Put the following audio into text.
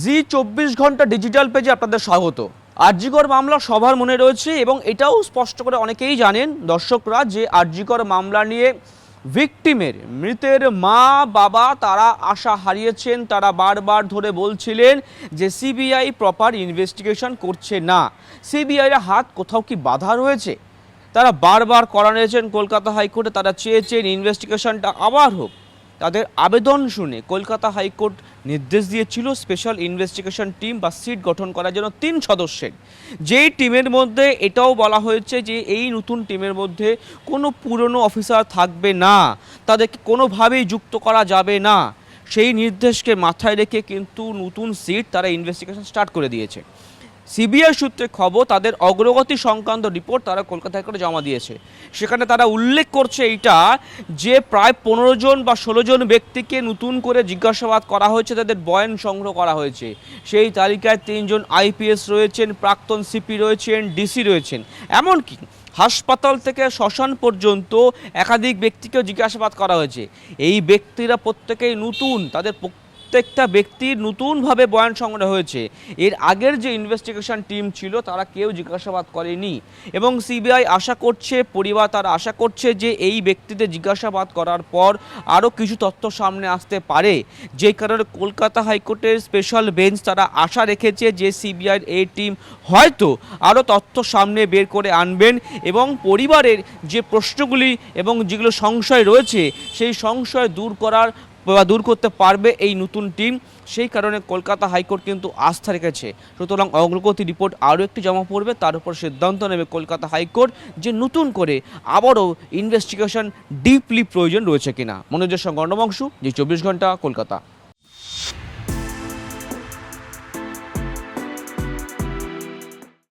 জি 24 ঘন্টা ডিজিটাল পেজে আপনাদের স্বাগত। আরজিকর মামলা সবার মনে রয়েছে এবং এটাও স্পষ্ট করে অনেকেই জানেন দর্শকরা যে আরজিকর মামলা নিয়ে ভিকটিমের মৃতের মা বাবা তারা আশা হারিয়েছেন। তারা বারবার ধরে বলছিলেন যে সিবিআই প্রপার ইনভেস্টিগেশন করছে না, সিবিআইয়ের হাত কোথাও কি বাধা রয়েছে। তারা বারবার করা নিয়েছেন কলকাতা হাইকোর্টে, তারা চেয়েছেন ইনভেস্টিগেশনটা আবার হোক। তাদের আবেদন শুনে কলকাতা হাইকোর্ট নির্দেশ দিয়েছিল স্পেশাল ইনভেস্টিগেশন টিম বা সিট গঠন করার জন্য 3 সদস্যের। যেই টিমের মধ্যে এটাও বলা হয়েছে যে এই নতুন টিমের মধ্যে কোনো পুরনো অফিসার থাকবে না, তাদেরকে কোনোভাবেই যুক্ত করা যাবে না। সেই নির্দেশকে মাথায় রেখে কিন্তু নতুন সিট তারা ইনভেস্টিগেশন স্টার্ট করে দিয়েছে। সিবিআই সূত্রে খবর তাদের অগ্রগতি সংক্রান্ত রিপোর্ট তারা কলকাতা হাইকোর্টে জমা দিয়েছে। সেখানে তারা উল্লেখ করছে এইটা যে প্রায় 15 জন বা 16 জন ব্যক্তিকে নতুন করে জিজ্ঞাসাবাদ করা হয়েছে, তাদের বয়ান সংগ্রহ করা হয়েছে। সেই তালিকায় 3 জন আইপিএস রয়েছেন, প্রাক্তন সিপি রয়েছেন, ডিসি রয়েছেন, এমনকি হাসপাতাল থেকে শ্মশান পর্যন্ত একাধিক ব্যক্তিকেও জিজ্ঞাসাবাদ করা হয়েছে। এই ব্যক্তিরা প্রত্যেকেই নতুন, তাদের প্রত্যেকটা ব্যক্তির নতুনভাবে বয়ান সংগ্রহ হয়েছে। এর আগের যে ইনভেস্টিগেশন টিম ছিল তারা কেউ জিজ্ঞাসাবাদ করেনি এবং সিবিআই আশা করছে, পরিবার তারা আশা করছে যে এই ব্যক্তিদের জিজ্ঞাসাবাদ করার পর আরও কিছু তথ্য সামনে আসতে পারে। যে কারণে কলকাতা হাইকোর্টের স্পেশাল বেঞ্চ তারা আশা রেখেছে যে সিবিআইয়ের এই টিম হয়তো আরও তথ্য সামনে বের করে আনবেন এবং পরিবারের যে প্রশ্নগুলি এবং যেগুলো সংশয় রয়েছে সেই সংশয় দূর করতে পারবে এই নতুন টিম। সেই কারণে কলকাতা হাইকোর্ট কিন্তু আস্থা রেখেছে। সুতরাং অগ্রগতি রিপোর্ট আরও একটি জমা পড়বে, তার উপর সিদ্ধান্ত নেবে কলকাতা হাইকোর্ট যে নতুন করে আবারও ইনভেস্টিগেশন ডিপলি প্রয়োজন রয়েছে কিনা। মনোজের সঙ্গে অন্নবংশু, জি 24 ঘন্টা, কলকাতা।